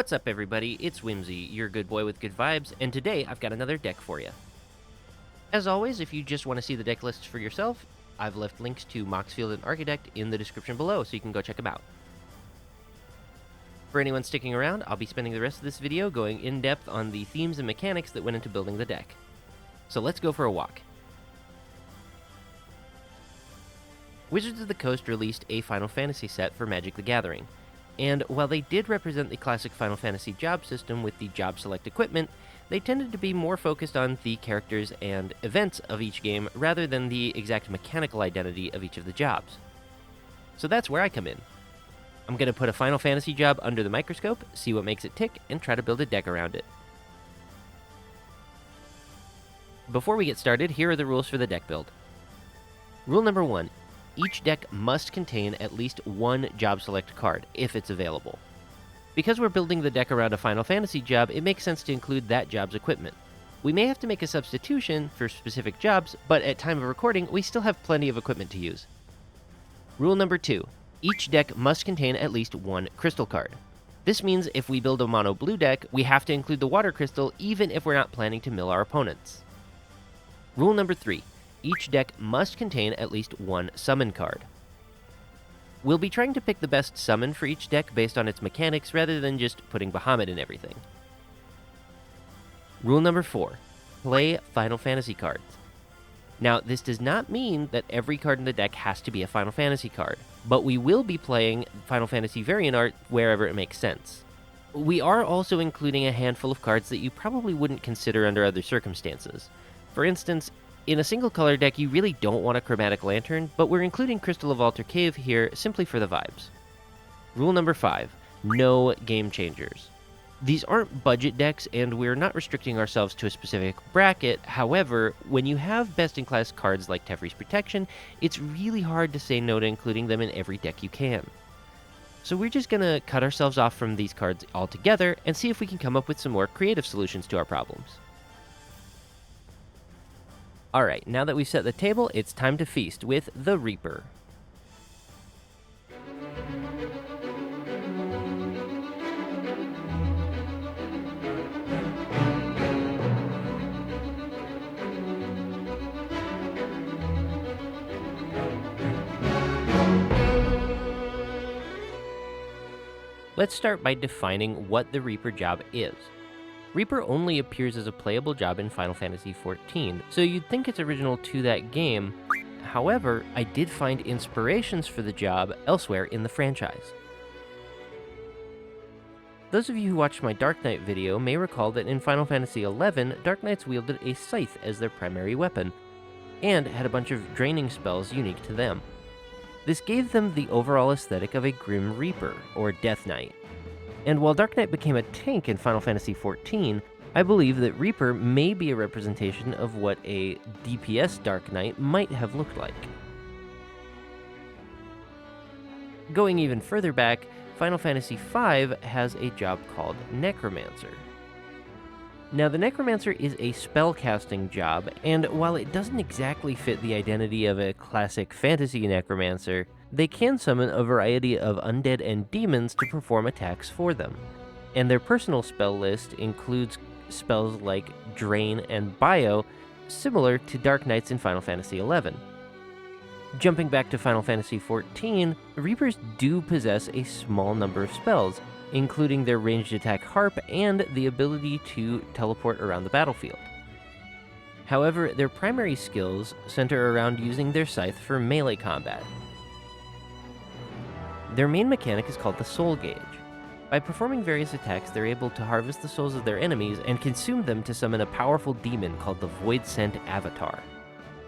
What's up, everybody? It's Whimsy, your good boy with good vibes, and today I've got another deck for you. As always, if you just want to see the deck lists for yourself, I've left links to Moxfield and Architect in the description below, so you can go check them out. For anyone sticking around, I'll be spending the rest of this video going in depth on the themes and mechanics that went into building the deck. So let's go for a walk. Wizards of the Coast released a Final Fantasy set for Magic the Gathering. And while they did represent the classic Final Fantasy job system with the job select equipment, they tended to be more focused on the characters and events of each game rather than the exact mechanical identity of each of the jobs. So that's where I come in. I'm going to put a Final Fantasy job under the microscope, see what makes it tick, and try to build a deck around it. Before we get started, here are the rules for the deck build. Rule number 1. Each deck must contain at least one job select card, if it's available. Because we're building the deck around a Final Fantasy job, it makes sense to include that job's equipment. We may have to make a substitution for specific jobs, but at time of recording, we still have plenty of equipment to use. Rule number 2. Each deck must contain at least one crystal card. This means if we build a mono blue deck, we have to include the water crystal even if we're not planning to mill our opponents. Rule number 3. Each deck must contain at least one summon card. We'll be trying to pick the best summon for each deck based on its mechanics rather than just putting Bahamut in everything. Rule number 4. Play Final Fantasy cards. Now, this does not mean that every card in the deck has to be a Final Fantasy card, but we will be playing Final Fantasy variant art wherever it makes sense. We are also including a handful of cards that you probably wouldn't consider under other circumstances. For instance, in a single color deck, you really don't want a Chromatic Lantern, but we're including Crystal of Altar Cave here simply for the vibes. Rule number 5. No game changers. These aren't budget decks, and we're not restricting ourselves to a specific bracket. However, when you have best-in-class cards like Teferi's Protection, it's really hard to say no to including them in every deck you can. So we're just gonna cut ourselves off from these cards altogether and see if we can come up with some more creative solutions to our problems. Alright, now that we've set the table, it's time to feast with the Reaper. Let's start by defining what the Reaper job is. Reaper only appears as a playable job in Final Fantasy XIV, so you'd think it's original to that game. However, I did find inspirations for the job elsewhere in the franchise. Those of you who watched my Dark Knight video may recall that in Final Fantasy XI, Dark Knights wielded a scythe as their primary weapon, and had a bunch of draining spells unique to them. This gave them the overall aesthetic of a Grim Reaper, or Death Knight. And while Dark Knight became a tank in Final Fantasy XIV, I believe that Reaper may be a representation of what a DPS Dark Knight might have looked like. Going even further back, Final Fantasy V has a job called Necromancer. Now, the Necromancer is a spellcasting job, and while it doesn't exactly fit the identity of a classic fantasy Necromancer, they can summon a variety of undead and demons to perform attacks for them. And their personal spell list includes spells like Drain and Bio, similar to Dark Knights in Final Fantasy XI. Jumping back to Final Fantasy XIV, Reapers do possess a small number of spells, including their ranged attack Harp and the ability to teleport around the battlefield. However, their primary skills center around using their scythe for melee combat. Their main mechanic is called the Soul Gauge. By performing various attacks, they're able to harvest the souls of their enemies and consume them to summon a powerful demon called the Void Sent Avatar.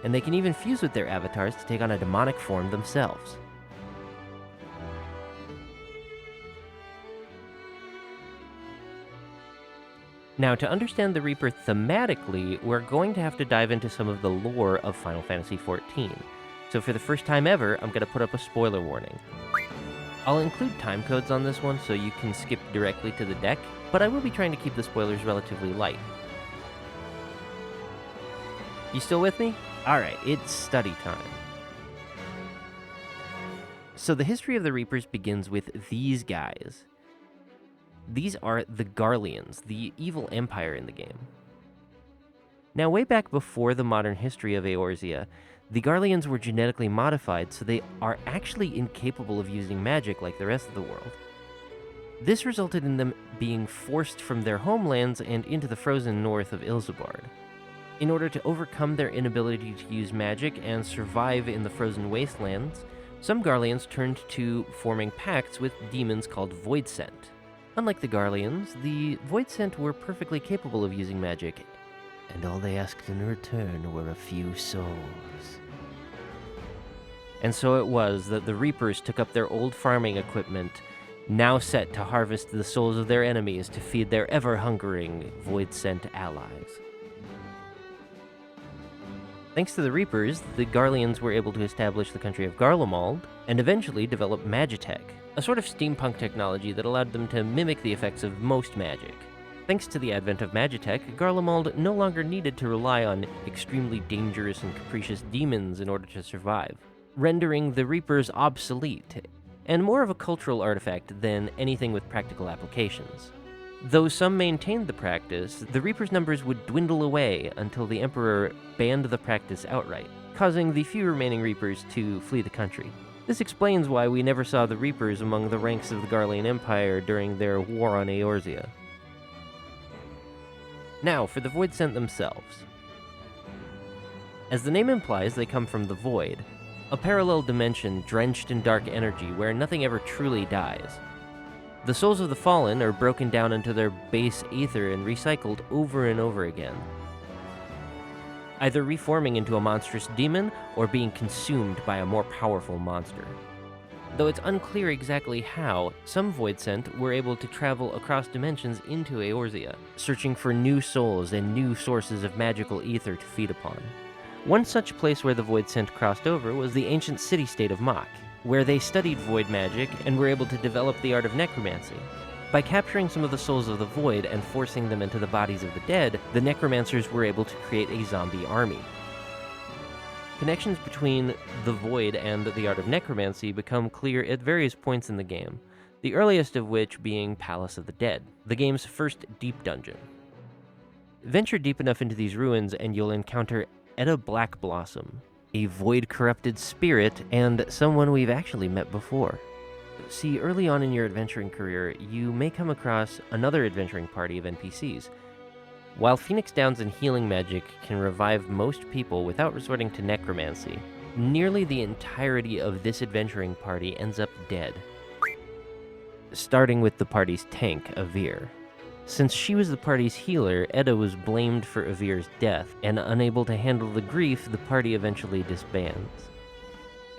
And they can even fuse with their avatars to take on a demonic form themselves. Now, to understand the Reaper thematically, we're going to have to dive into some of the lore of Final Fantasy XIV. So for the first time ever, I'm going to put up a spoiler warning. I'll include time codes on this one so you can skip directly to the deck, but I will be trying to keep the spoilers relatively light. You still with me? Alright, it's study time. So the history of the Reapers begins with these guys. These are the Garleans, the evil empire in the game. Now, way back before the modern history of Eorzea, the Garleans were genetically modified, so they are actually incapable of using magic like the rest of the world. This resulted in them being forced from their homelands and into the frozen north of Ilsabard. In order to overcome their inability to use magic and survive in the frozen wastelands, some Garleans turned to forming pacts with demons called Voidsent. Unlike the Garleans, the Voidsent were perfectly capable of using magic, and all they asked in return were a few souls. And so it was that the Reapers took up their old farming equipment, now set to harvest the souls of their enemies to feed their ever-hungering Voidsent allies. Thanks to the Reapers, the Garleans were able to establish the country of Garlemald, and eventually develop Magitech, a sort of steampunk technology that allowed them to mimic the effects of most magic. Thanks to the advent of Magitech, Garlemald no longer needed to rely on extremely dangerous and capricious demons in order to survive, rendering the Reapers obsolete, and more of a cultural artifact than anything with practical applications. Though some maintained the practice, the Reapers' numbers would dwindle away until the Emperor banned the practice outright, causing the few remaining Reapers to flee the country. This explains why we never saw the Reapers among the ranks of the Garlean Empire during their war on Eorzea. Now, for the Voidsent themselves. As the name implies, they come from the Void, a parallel dimension drenched in dark energy where nothing ever truly dies. The souls of the fallen are broken down into their base ether and recycled over and over again, either reforming into a monstrous demon or being consumed by a more powerful monster. Though it's unclear exactly how, some Voidsent were able to travel across dimensions into Eorzea, searching for new souls and new sources of magical ether to feed upon. One such place where the Voidsent crossed over was the ancient city-state of Mach, where they studied void magic and were able to develop the art of necromancy. By capturing some of the souls of the Void and forcing them into the bodies of the dead, the necromancers were able to create a zombie army. Connections between the Void and the art of necromancy become clear at various points in the game, the earliest of which being Palace of the Dead, the game's first deep dungeon. Venture deep enough into these ruins and you'll encounter Edda Blackblossom, a void-corrupted spirit, and someone we've actually met before. See, early on in your adventuring career, you may come across another adventuring party of NPCs. While Phoenix Downs and healing magic can revive most people without resorting to necromancy, nearly the entirety of this adventuring party ends up dead. Starting with the party's tank, Avir. Since she was the party's healer, Edda was blamed for Avir's death, and unable to handle the grief, the party eventually disbands.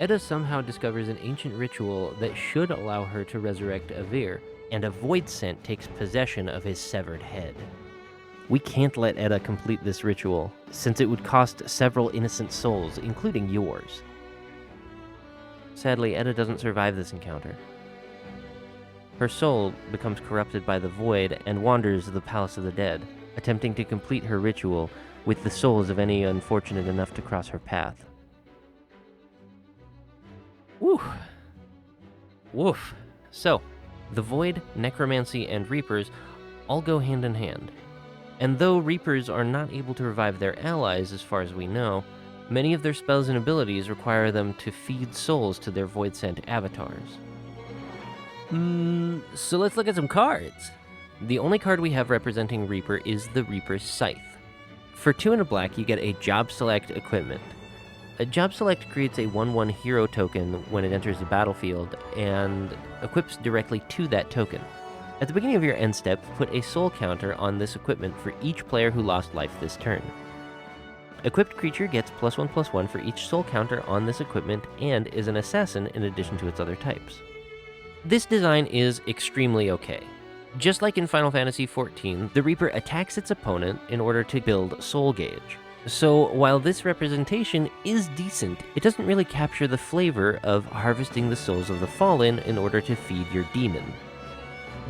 Edda somehow discovers an ancient ritual that should allow her to resurrect Avir, and a Voidsent takes possession of his severed head. We can't let Edda complete this ritual, since it would cost several innocent souls, including yours. Sadly, Edda doesn't survive this encounter. Her soul becomes corrupted by the Void and wanders the Palace of the Dead, attempting to complete her ritual with the souls of any unfortunate enough to cross her path. Woo! Woof. So, the Void, Necromancy, and Reapers all go hand in hand. And though Reapers are not able to revive their allies as far as we know, many of their spells and abilities require them to feed souls to their Voidsent avatars. So let's look at some cards. The only card we have representing Reaper is the Reaper's Scythe. For 2 and a black, you get a Job Select equipment. A Job Select creates a 1/1 hero token when it enters the battlefield and equips directly to that token. At the beginning of your end step, put a soul counter on this equipment for each player who lost life this turn. Equipped creature gets +1/+1 for each soul counter on this equipment and is an assassin in addition to its other types. This design is extremely okay. Just like in Final Fantasy XIV, the Reaper attacks its opponent in order to build soul gauge. So while this representation is decent, it doesn't really capture the flavor of harvesting the souls of the fallen in order to feed your demon.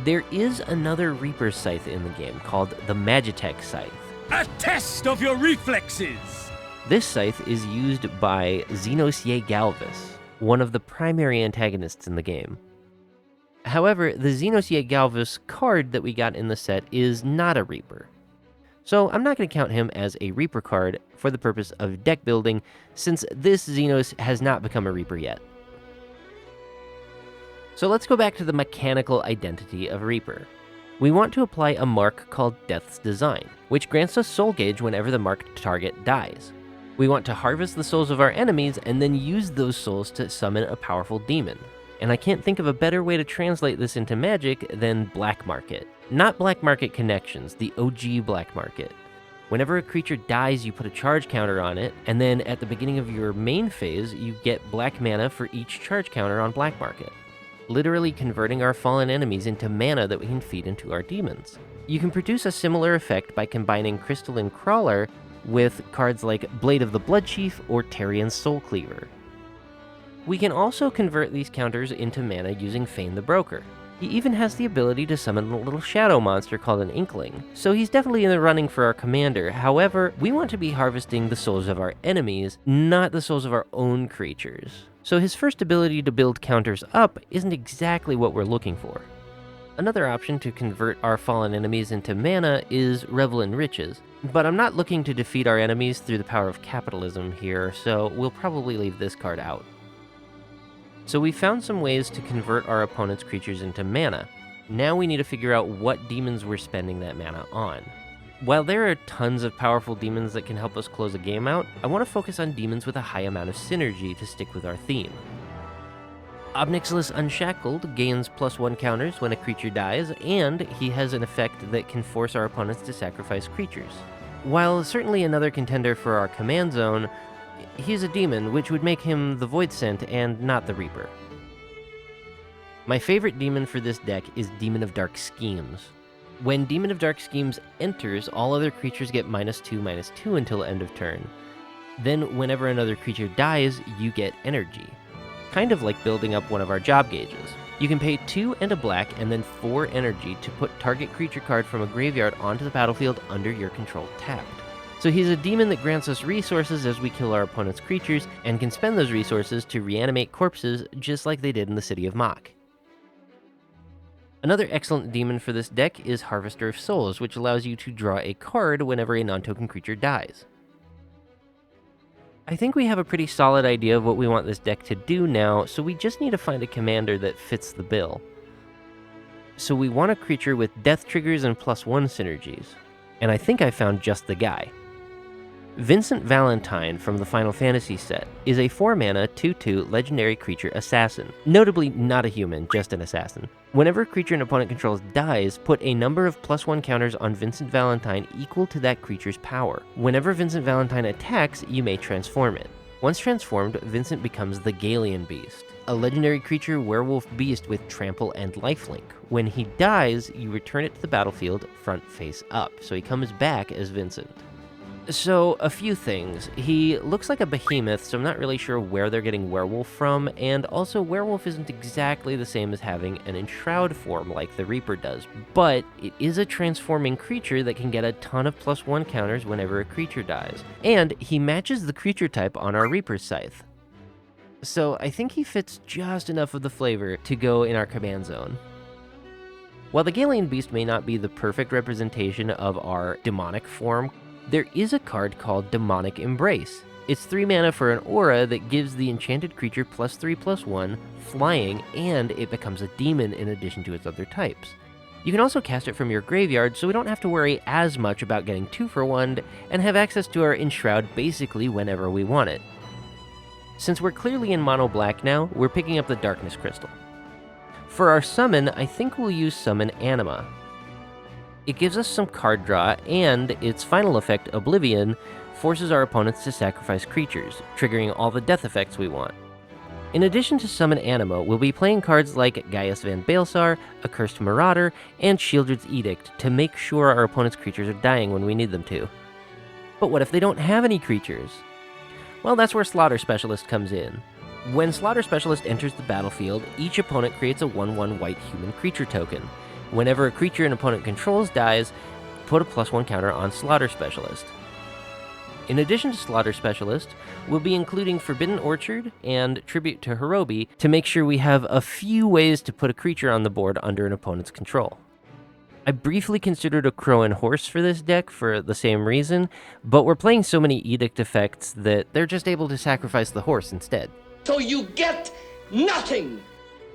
There is another Reaper Scythe in the game called the Magitech Scythe. A test of your reflexes! This scythe is used by Xenosier Galvus, one of the primary antagonists in the game. However, the Xenosia Galvus card that we got in the set is not a Reaper. So I'm not going to count him as a Reaper card for the purpose of deck building, since this Xenos has not become a Reaper yet. So let's go back to the mechanical identity of Reaper. We want to apply a mark called Death's Design, which grants us soul gauge whenever the marked target dies. We want to harvest the souls of our enemies and then use those souls to summon a powerful demon. And I can't think of a better way to translate this into Magic than Black Market. Not Black Market Connections, the OG Black Market. Whenever a creature dies, you put a charge counter on it, and then at the beginning of your main phase, you get black mana for each charge counter on Black Market, literally converting our fallen enemies into mana that we can feed into our demons. You can produce a similar effect by combining Crystalline Crawler with cards like Blade of the Bloodchief or Tarian's Soul Cleaver. We can also convert these counters into mana using Feign the Broker. He even has the ability to summon a little shadow monster called an Inkling, so he's definitely in the running for our commander. However, we want to be harvesting the souls of our enemies, not the souls of our own creatures. So his first ability to build counters up isn't exactly what we're looking for. Another option to convert our fallen enemies into mana is Revel in Riches, but I'm not looking to defeat our enemies through the power of capitalism here, so we'll probably leave this card out. So we found some ways to convert our opponent's creatures into mana. Now we need to figure out what demons we're spending that mana on. While there are tons of powerful demons that can help us close a game out, I want to focus on demons with a high amount of synergy to stick with our theme. Obnixilis Unshackled gains +1 counters when a creature dies, and he has an effect that can force our opponents to sacrifice creatures. While certainly another contender for our command zone, he's a demon, which would make him the Void Scent and not the Reaper. My favorite demon for this deck is Demon of Dark Schemes. When Demon of Dark Schemes enters, all other creatures get -2/-2 until end of turn. Then whenever another creature dies, you get energy. Kind of like building up one of our job gauges. You can pay 2 and a black and then 4 energy to put target creature card from a graveyard onto the battlefield under your control tapped. So he's a demon that grants us resources as we kill our opponent's creatures, and can spend those resources to reanimate corpses just like they did in the City of Mach. Another excellent demon for this deck is Harvester of Souls, which allows you to draw a card whenever a non-token creature dies. I think we have a pretty solid idea of what we want this deck to do now, so we just need to find a commander that fits the bill. So we want a creature with death triggers and +1 synergies, and I think I found just the guy. Vincent Valentine from the Final Fantasy set is a 4-mana 2/2 legendary creature assassin. Notably not a human, just an assassin. Whenever a creature an opponent controls dies, put a number of +1 counters on Vincent Valentine equal to that creature's power. Whenever Vincent Valentine attacks, you may transform it. Once transformed, Vincent becomes the Galian Beast, a legendary creature werewolf beast with trample and lifelink. When he dies, you return it to the battlefield front face up, so he comes back as Vincent. So, a few things. He looks like a behemoth, so I'm not really sure where they're getting werewolf from, and also werewolf isn't exactly the same as having an enshroud form like the Reaper does, but it is a transforming creature that can get a ton of +1 counters whenever a creature dies, and he matches the creature type on our Reaper's Scythe. So I think he fits just enough of the flavor to go in our command zone. While the Galian Beast may not be the perfect representation of our demonic form, there is a card called Demonic Embrace. It's 3 mana for an aura that gives the enchanted creature +3/+1, flying, and it becomes a demon in addition to its other types. You can also cast it from your graveyard, so we don't have to worry as much about getting 2 for 1, and have access to our Enshroud basically whenever we want it. Since we're clearly in mono black now, we're picking up the Darkness Crystal. For our summon, I think we'll use Summon Anima. It gives us some card draw, and its final effect, Oblivion, forces our opponents to sacrifice creatures, triggering all the death effects we want. In addition to Summon Anima, we'll be playing cards like Gaius Van Baelsar, Accursed Marauder, and Sheoldred's Edict to make sure our opponent's creatures are dying when we need them to. But what if they don't have any creatures? Well, that's where Slaughter Specialist comes in. When Slaughter Specialist enters the battlefield, each opponent creates a 1/1 white human creature token. Whenever a creature an opponent controls dies, put a +1 counter on Slaughter Specialist. In addition to Slaughter Specialist, we'll be including Forbidden Orchard and Tribute to Hirobi to make sure we have a few ways to put a creature on the board under an opponent's control. I briefly considered a Crow and Horse for this deck for the same reason, but we're playing so many Edict effects that they're just able to sacrifice the horse instead. So you get nothing!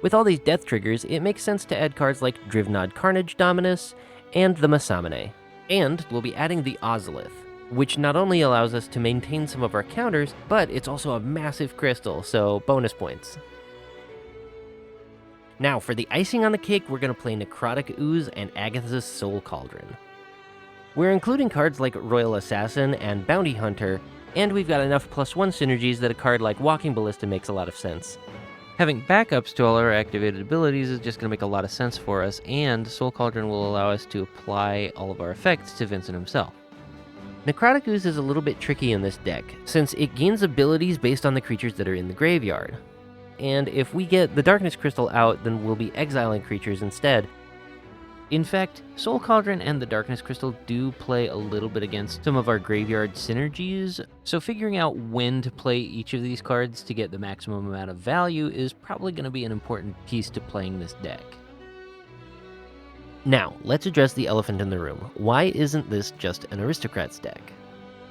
With all these death triggers, it makes sense to add cards like Drivnod Carnage Dominus and the Masamune. And we'll be adding the Ozolith, which not only allows us to maintain some of our counters, but it's also a massive crystal, so bonus points. Now, for the icing on the cake, we're going to play Necrotic Ooze and Agatha's Soul Cauldron. We're including cards like Royal Assassin and Bounty Hunter, and we've got enough +1 synergies that a card like Walking Ballista makes a lot of sense. Having backups to all our activated abilities is just going to make a lot of sense for us, and Soul Cauldron will allow us to apply all of our effects to Vincent himself. Necrotic Ooze is a little bit tricky in this deck, since it gains abilities based on the creatures that are in the graveyard. And if we get the Darkness Crystal out, then we'll be exiling creatures instead. In fact, Soul Cauldron and the Darkness Crystal do play a little bit against some of our graveyard synergies, so figuring out when to play each of these cards to get the maximum amount of value is probably going to be an important piece to playing this deck. Now, let's address the elephant in the room. Why isn't this just an Aristocrats deck?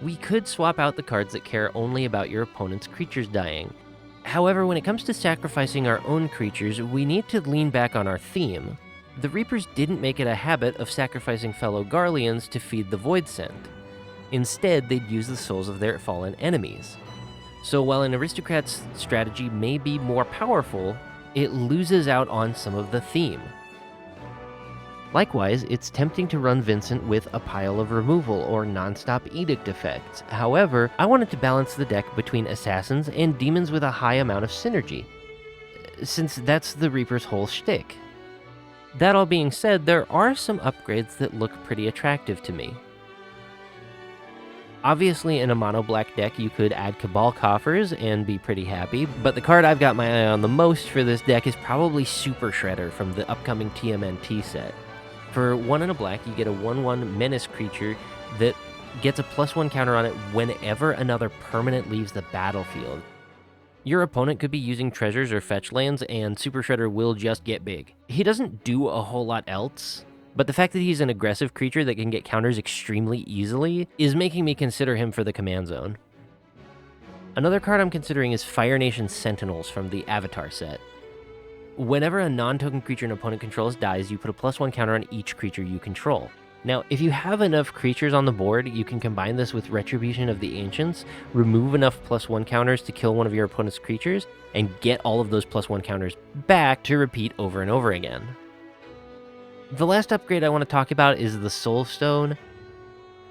We could swap out the cards that care only about your opponent's creatures dying. However, when it comes to sacrificing our own creatures, we need to lean back on our theme. The Reapers didn't make it a habit of sacrificing fellow Garleans to feed the Void Scent. Instead, they'd use the souls of their fallen enemies. So while an Aristocrat's strategy may be more powerful, it loses out on some of the theme. Likewise, it's tempting to run Vincent with a pile of removal or non-stop edict effects. However, I wanted to balance the deck between assassins and demons with a high amount of synergy, since that's the Reaper's whole shtick. That all being said, there are some upgrades that look pretty attractive to me. Obviously, in a mono-black deck, you could add Cabal Coffers and be pretty happy, but the card I've got my eye on the most for this deck is probably Super Shredder from the upcoming TMNT set. For 1 and a black, you get a 1/1 menace creature that gets a +1 counter on it whenever another permanent leaves the battlefield. Your opponent could be using treasures or fetch lands, and Super Shredder will just get big. He doesn't do a whole lot else, but the fact that he's an aggressive creature that can get counters extremely easily is making me consider him for the command zone. Another card I'm considering is Fire Nation Sentinels from the Avatar set. Whenever a non-token creature an opponent controls dies, you put a +1 counter on each creature you control. Now, if you have enough creatures on the board, you can combine this with Retribution of the Ancients, remove enough +1 counters to kill one of your opponent's creatures, and get all of those +1 counters back to repeat over and over again. The last upgrade I want to talk about is the Soul Stone.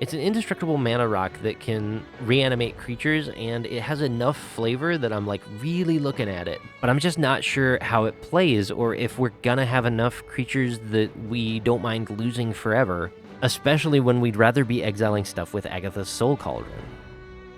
It's an indestructible mana rock that can reanimate creatures, and it has enough flavor that I'm like really looking at it. But I'm just not sure how it plays, or if we're gonna have enough creatures that we don't mind losing forever, especially when we'd rather be exiling stuff with Agatha's Soul Cauldron.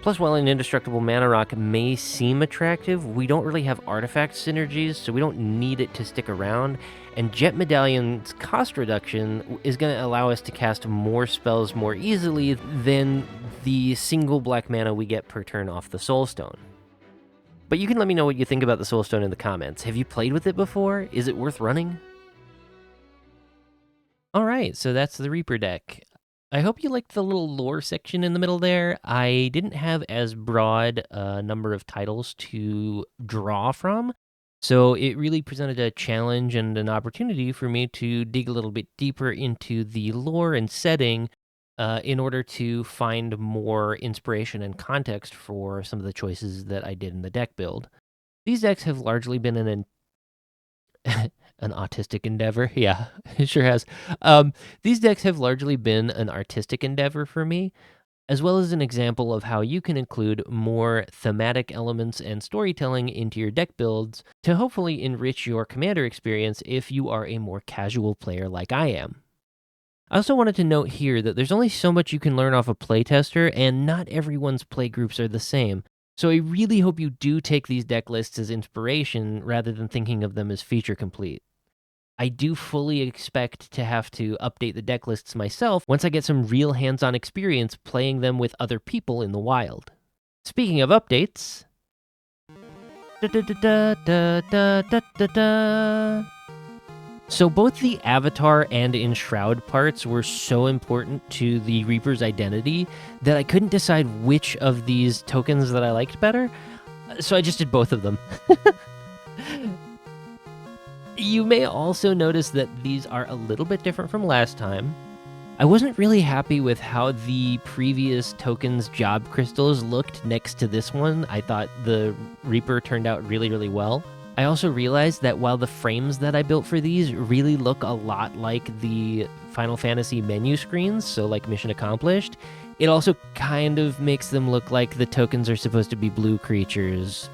Plus, while an indestructible mana rock may seem attractive, we don't really have artifact synergies, so we don't need it to stick around, and Jet Medallion's cost reduction is going to allow us to cast more spells more easily than the single black mana we get per turn off the Soul Stone. But you can let me know what you think about the Soul Stone in the comments. Have you played with it before? Is it worth running? Alright, so that's the Reaper deck. I hope you liked the little lore section in the middle there. I didn't have as broad a number of titles to draw from, so it really presented a challenge and an opportunity for me to dig a little bit deeper into the lore and setting in order to find more inspiration and context for some of the choices that I did in the deck build. These decks have largely been an autistic endeavor. Yeah, it sure has. These decks have largely been an artistic endeavor for me, as well as an example of how you can include more thematic elements and storytelling into your deck builds to hopefully enrich your Commander experience if you are a more casual player like I am. I also wanted to note here that there's only so much you can learn off a playtester, and not everyone's playgroups are the same. So I really hope you do take these deck lists as inspiration rather than thinking of them as feature complete. I do fully expect to have to update the deck lists myself once I get some real hands-on experience playing them with other people in the wild. Speaking of updates... So both the Avatar and Enshroud parts were so important to the Reaper's identity that I couldn't decide which of these tokens that I liked better, so I just did both of them. You may also notice that these are a little bit different from last time. I wasn't really happy with how the previous token's job crystals looked next to this one. I thought the Reaper turned out really, really well. I also realized that while the frames that I built for these really look a lot like the Final Fantasy menu screens, so like Mission Accomplished, it also kind of makes them look like the tokens are supposed to be blue creatures.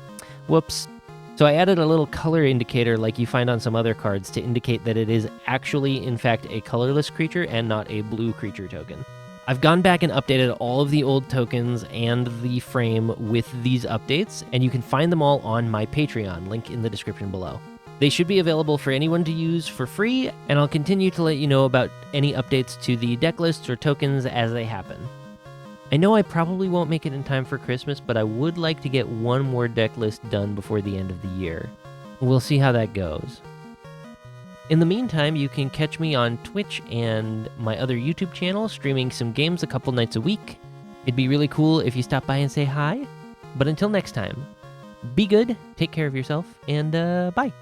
Whoops. So I added a little color indicator like you find on some other cards to indicate that it is actually, in fact, a colorless creature and not a blue creature token. I've gone back and updated all of the old tokens and the frame with these updates, and you can find them all on my Patreon, link in the description below. They should be available for anyone to use for free, and I'll continue to let you know about any updates to the deck lists or tokens as they happen. I know I probably won't make it in time for Christmas, but I would like to get one more deck list done before the end of the year. We'll see how that goes. In the meantime, you can catch me on Twitch and my other YouTube channel, streaming some games a couple nights a week. It'd be really cool if you stop by and say hi. But until next time, be good, take care of yourself, and bye.